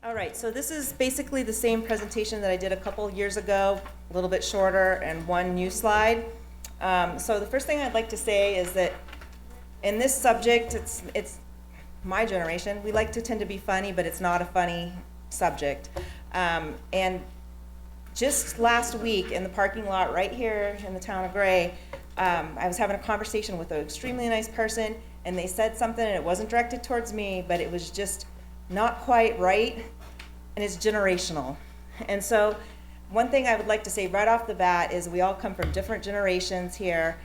All right, so this is basically the same presentation that I did a couple years ago, a little bit shorter, and one new slide. So the first thing I'd like to say is that in this subject, it's my generation, we like to tend to be funny, but it's not a funny subject. And just last week in the parking lot right here in the town of Gray, I was having a conversation with an extremely nice person, and they said something, and it wasn't directed towards me, but it was just not quite right, and it's generational. And so one thing I would like to say right off the bat is we all come from different generations here,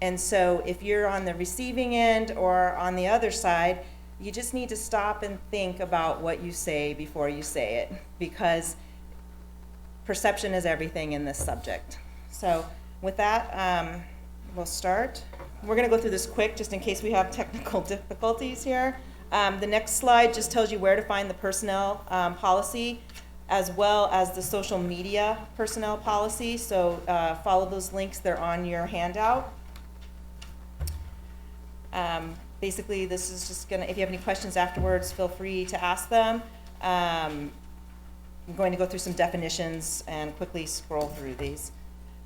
and so if you're on the receiving end or on the other side, you just need to stop and think about what you say before you say it, because perception is everything in this subject. So with that, we'll start. We're going to go through this quick just in case we have technical difficulties here. The next slide just tells you where to find the personnel policy as well as the social media personnel policy. So follow those links, they're on your handout. Basically, this is just going to, if you have any questions afterwards, feel free to ask them. I'm going to go through some definitions and quickly scroll through these.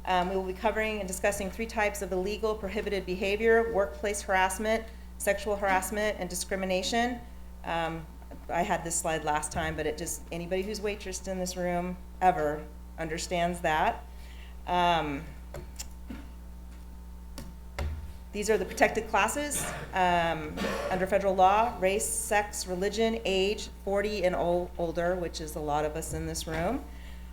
We will be covering and discussing 3 types of illegal prohibited behavior: workplace harassment, sexual harassment, and discrimination. I had this slide last time, but it just, anybody who's waitressed in this room ever understands that. These are the protected classes under federal law: race, sex, religion, age, 40 and older, which is a lot of us in this room.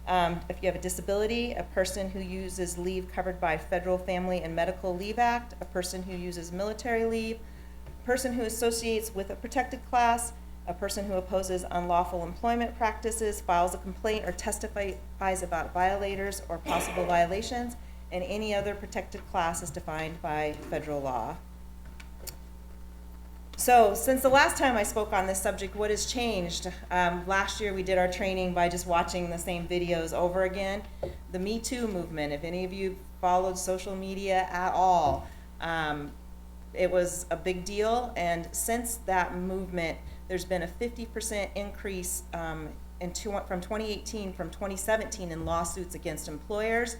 If you have a disability, a person who uses leave covered by Federal Family and Medical Leave Act, a person who uses military leave, a person who associates with a protected class, a person who opposes unlawful employment practices, files a complaint or testifies about violators or possible violations, and any other protected class is defined by federal law. So since the last time I spoke on this subject, what has changed? Last year we did our training by just watching the same videos over again. The Me Too movement, if any of you followed social media at all, it was a big deal, and since that movement, there's been a 50% increase from 2018 from 2017 in lawsuits against employers,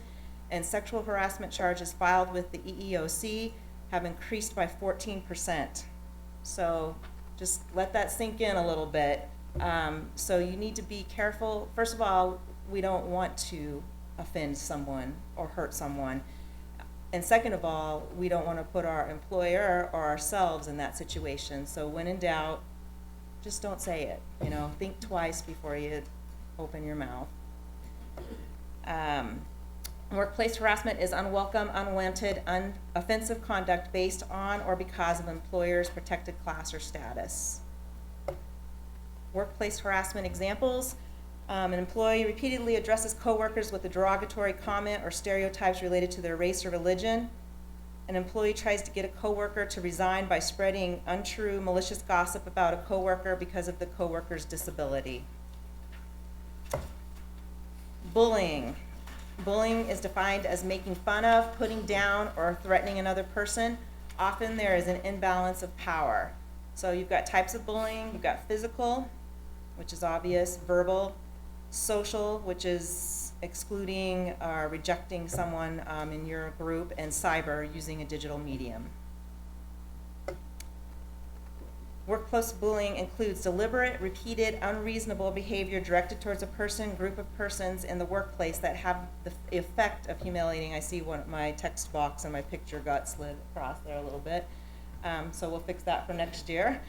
and sexual harassment charges filed with the EEOC have increased by 14%. So just let that sink in a little bit. So you need to be careful. First of all, we don't want to offend someone or hurt someone. And second of all, we don't want to put our employer or ourselves in that situation. So when in doubt, just don't say it. Think twice before you open your mouth. Workplace harassment is unwelcome, unwanted, offensive conduct based on or because of employer's protected class or status. Workplace harassment examples: an employee repeatedly addresses coworkers with a derogatory comment or stereotypes related to their race or religion. An employee tries to get a coworker to resign by spreading untrue, malicious gossip about a coworker because of the coworker's disability. Bullying. Bullying is defined as making fun of, putting down, or threatening another person. Often there is an imbalance of power. So you've got types of bullying. You've got physical, which is obvious; verbal; social, which is excluding or rejecting someone in your group; and cyber, using a digital medium. Workplace bullying includes deliberate, repeated, unreasonable behavior directed towards a person, group of persons in the workplace that have the effect of humiliating. I see my text box and my picture got slid across there a little bit. So we'll fix that for next year.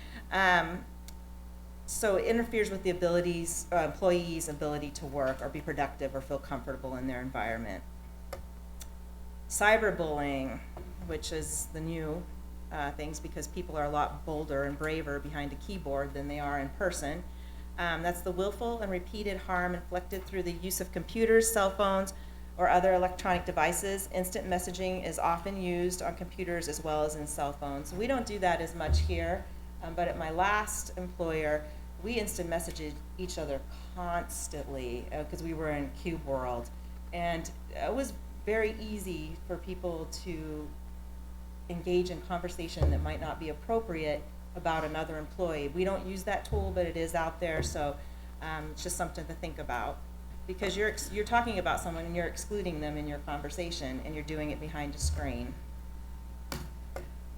So it interferes with the employee's ability to work or be productive or feel comfortable in their environment. Cyberbullying, which is the new things, because people are a lot bolder and braver behind a keyboard than they are in person. That's the willful and repeated harm inflicted through the use of computers, cell phones, or other electronic devices. Instant messaging is often used on computers as well as in cell phones. We don't do that as much here, but at my last employer, we instant messaged each other constantly because we were in cube world. And it was very easy for people to engage in conversation that might not be appropriate about another employee. We don't use that tool, but it is out there, so It's just something to think about, because you're talking about someone and you're excluding them in your conversation, and you're doing it behind a screen.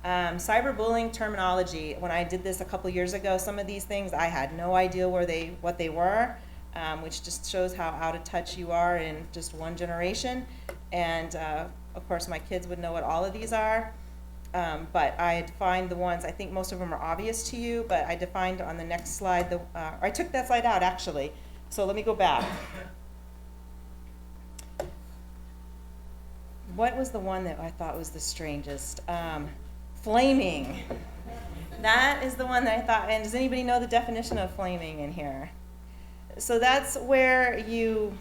Cyberbullying terminology. When I did this a couple years ago, some of these things I had no idea what they were, which just shows how out of touch you are in just one generation. And of course, my kids would know what all of these are. But I defined the ones, I think most of them are obvious to you, but I defined on the next slide, I took that slide out actually, so let me go back. What was the one that I thought was the strangest? Flaming. That is the one that I thought, and does anybody know the definition of flaming in here? So that's where you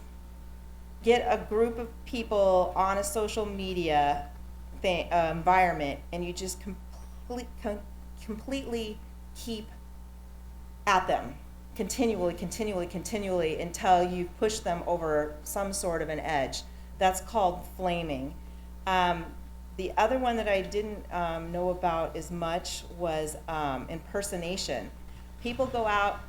get a group of people on a social media environment, and you just completely keep at them continually until you push them over some sort of an edge. That's called flaming. The other one that I didn't know about as much was impersonation. People go out,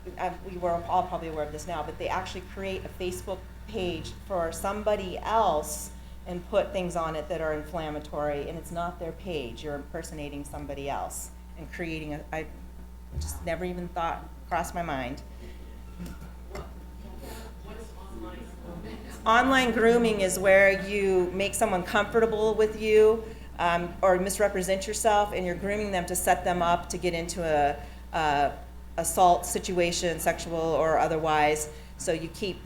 we were all probably aware of this now, but they actually create a Facebook page for somebody else and put things on it that are inflammatory, and it's not their page. You're impersonating somebody else and creating I just never even thought, crossed my mind. Online grooming is where you make someone comfortable with you, or misrepresent yourself, and you're grooming them to set them up to get into a assault situation, sexual or otherwise. So you keep,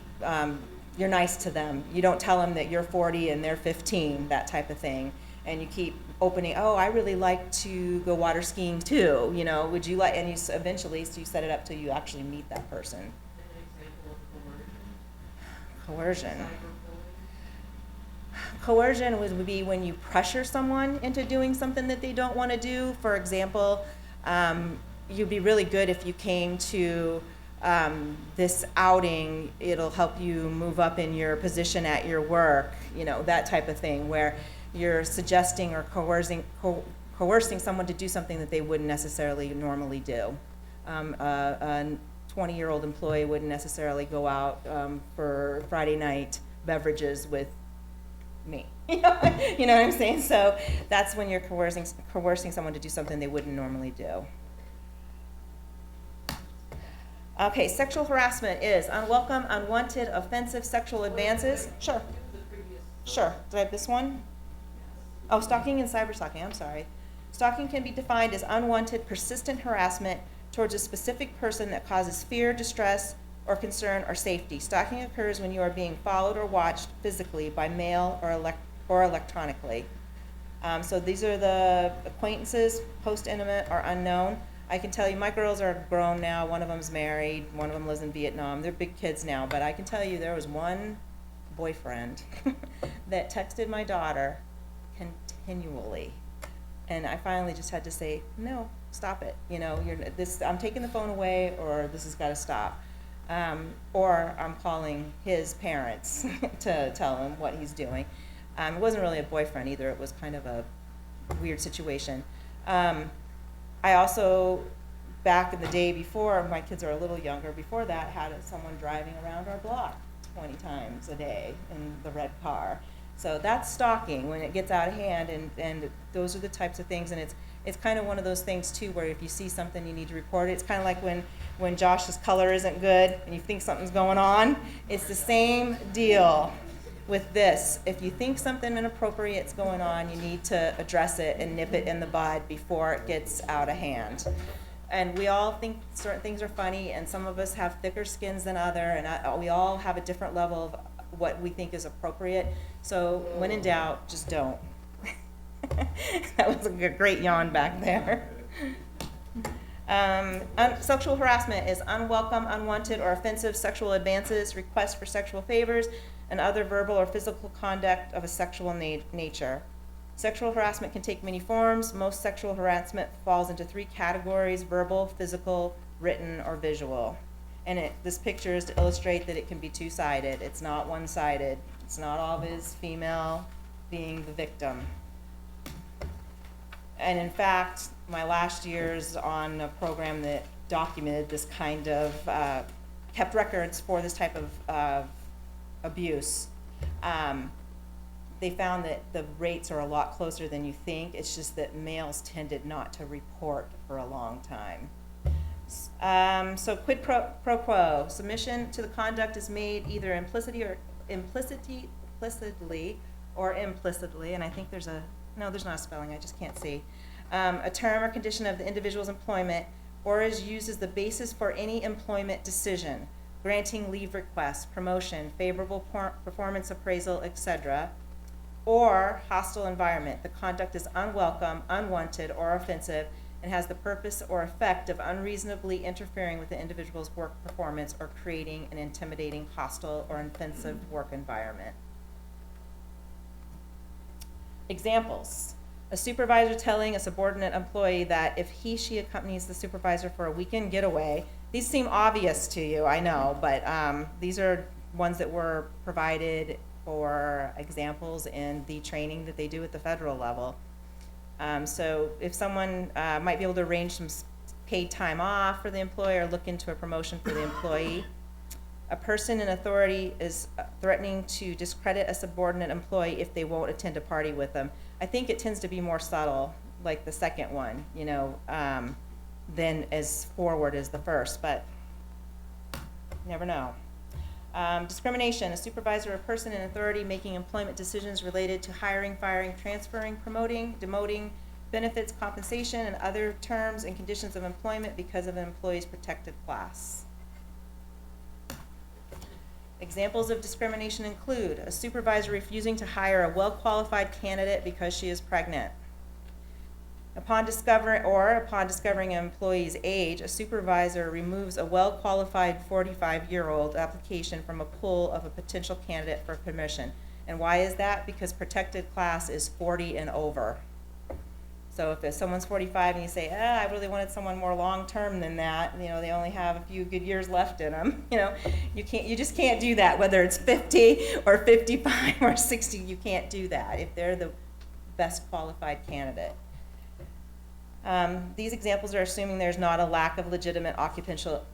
you're nice to them. You don't tell them that you're 40 and they're 15, that type of thing. And you keep opening, oh, I really like to go water skiing too, you know, would you like, and you eventually, so you set it up till you actually meet that person. An example of Coercion. Coercion would be when you pressure someone into doing something that they don't want to do. For example, you'd be really good if you came to this outing, it'll help you move up in your position at your work, you know, that type of thing, where you're suggesting or coercing someone to do something that they wouldn't necessarily normally do. A 20-year-old employee wouldn't necessarily go out for Friday night beverages with me. You know what I'm saying? So that's when you're coercing someone to do something they wouldn't normally do. Okay, sexual harassment is unwelcome, unwanted, offensive sexual advances. Sure. Sure. Did I have this one? Oh, stalking and cyberstalking. I'm sorry. Stalking can be defined as unwanted, persistent harassment towards a specific person that causes fear, distress, or concern or safety. Stalking occurs when you are being followed or watched physically by mail or electronically. So these are the acquaintances, post-intimate or unknown. I can tell you my girls are grown now. One of them's married. One of them lives in Vietnam. They're big kids now, but I can tell you there was one boyfriend that texted my daughter continually. And I finally just had to say, no, stop it. You know, I'm taking the phone away, or this has got to stop. Or I'm calling his parents to tell him what he's doing. It wasn't really a boyfriend either. It was kind of a weird situation. I also, back in the day before, my kids are a little younger, before that, had someone driving around our block 20 times a day in the red car. So that's stalking when it gets out of hand, and those are the types of things, and it's kind of one of those things too where if you see something you need to report it. It's kind of like when Josh's color isn't good and you think something's going on. It's the same deal with this. If you think something inappropriate's going on, you need to address it and nip it in the bud before it gets out of hand. And we all think certain things are funny, and some of us have thicker skins than other, and we all have a different level of what we think is appropriate. So when in doubt, just don't. That was a great yawn back there. Sexual harassment is unwelcome, unwanted, or offensive sexual advances, requests for sexual favors, and other verbal or physical conduct of a sexual nature. Sexual harassment can take many forms. Most sexual harassment falls into 3 categories: verbal, physical, written, or visual. And this picture is to illustrate that it can be two-sided. It's not one-sided. It's not always female being the victim. And in fact, my last year's on a program that documented this kind of kept records for this type of abuse, they found that the rates are a lot closer than you think. It's just that males tended not to report for a long time. So quid pro quo, submission to the conduct is made either implicitly or implicitly, and I think there's no, there's not a spelling, I just can't see. A term or condition of the individual's employment, or is used as the basis for any employment decision, granting leave requests, promotion, favorable performance appraisal, etc., or hostile environment. The conduct is unwelcome, unwanted, or offensive, and has the purpose or effect of unreasonably interfering with the individual's work performance or creating an intimidating, hostile, or offensive work environment. Examples: a supervisor telling a subordinate employee that if she accompanies the supervisor for a weekend getaway. These seem obvious to you, I know, but these are ones that were provided for examples in the training that they do at the federal level. So if someone might be able to arrange some paid time off for the employee or look into a promotion for the employee. A person in authority is threatening to discredit a subordinate employee if they won't attend a party with them. I think it tends to be more subtle, like the second one, you know, than as forward as the first, but you never know. Discrimination, a supervisor or person in authority making employment decisions related to hiring, firing, transferring, promoting, demoting, benefits, compensation, and other terms and conditions of employment because of an employee's protected class. Examples of discrimination include a supervisor refusing to hire a well-qualified candidate because she is pregnant. Upon discovering an employee's age, a supervisor removes a well-qualified 45-year-old application from a pool of a potential candidate for promotion. And why is that? Because protected class is 40 and over. So if someone's 45 and you say, I really wanted someone more long-term than that, you know, they only have a few good years left in them, you know, you just can't do that. Whether it's 50 or 55 or 60, you can't do that if they're the best qualified candidate. These examples are assuming there's not a lack of legitimate occupational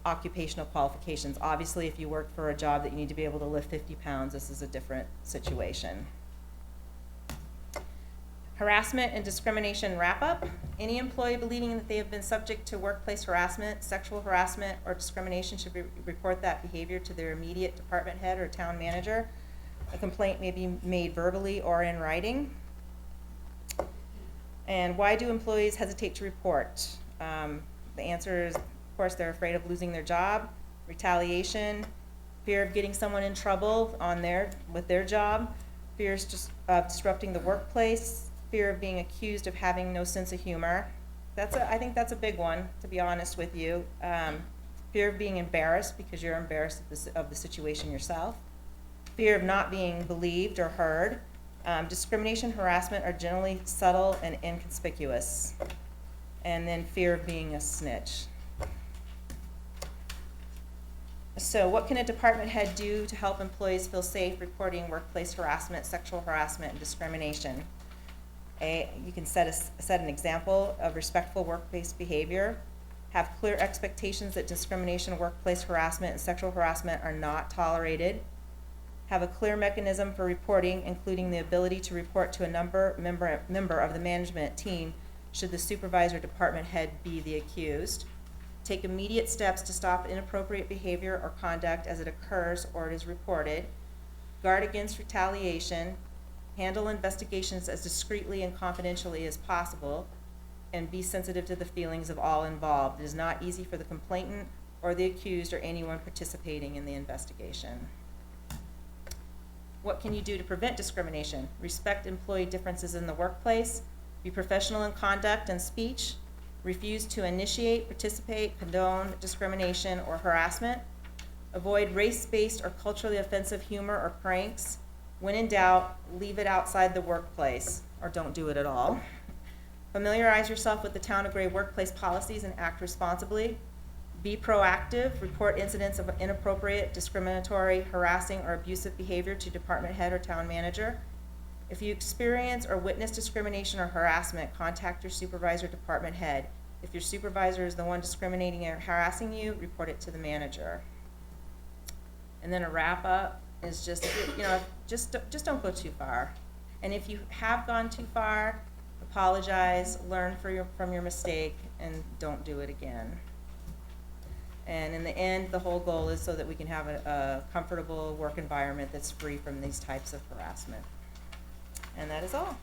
qualifications. Obviously, if you work for a job that you need to be able to lift 50 pounds, this is a different situation. Harassment and discrimination wrap-up. Any employee believing that they have been subject to workplace harassment, sexual harassment, or discrimination should report that behavior to their immediate department head or town manager. A complaint may be made verbally or in writing. And why do employees hesitate to report? The answer is, of course, they're afraid of losing their job, retaliation, fear of getting someone in trouble with their job, fears of disrupting the workplace, fear of being accused of having no sense of humor. I think that's a big one, to be honest with you. Fear of being embarrassed because you're embarrassed of the situation yourself. Fear of not being believed or heard. Discrimination, harassment are generally subtle and inconspicuous. And then fear of being a snitch. So what can a department head do to help employees feel safe reporting workplace harassment, sexual harassment, and discrimination? You can set an example of respectful workplace behavior. Have clear expectations that discrimination, workplace harassment, and sexual harassment are not tolerated. Have a clear mechanism for reporting, including the ability to report to a member of the management team should the supervisor department head be the accused. Take immediate steps to stop inappropriate behavior or conduct as it occurs or it is reported. Guard against retaliation. Handle investigations as discreetly and confidentially as possible. And be sensitive to the feelings of all involved. It is not easy for the complainant or the accused or anyone participating in the investigation. What can you do to prevent discrimination? Respect employee differences in the workplace. Be professional in conduct and speech. Refuse to initiate, participate, condone discrimination or harassment. Avoid race-based or culturally offensive humor or pranks. When in doubt, leave it outside the workplace or don't do it at all. Familiarize yourself with the Town of Gray workplace policies and act responsibly. Be proactive. Report incidents of inappropriate, discriminatory, harassing, or abusive behavior to department head or town manager. If you experience or witness discrimination or harassment, contact your supervisor, department head. If your supervisor is the one discriminating or harassing you, report it to the manager. And then a wrap up is just, you know, just don't go too far. And if you have gone too far, apologize, learn from your mistake, and don't do it again. And in the end, the whole goal is so that we can have a comfortable work environment that's free from these types of harassment. And that is all.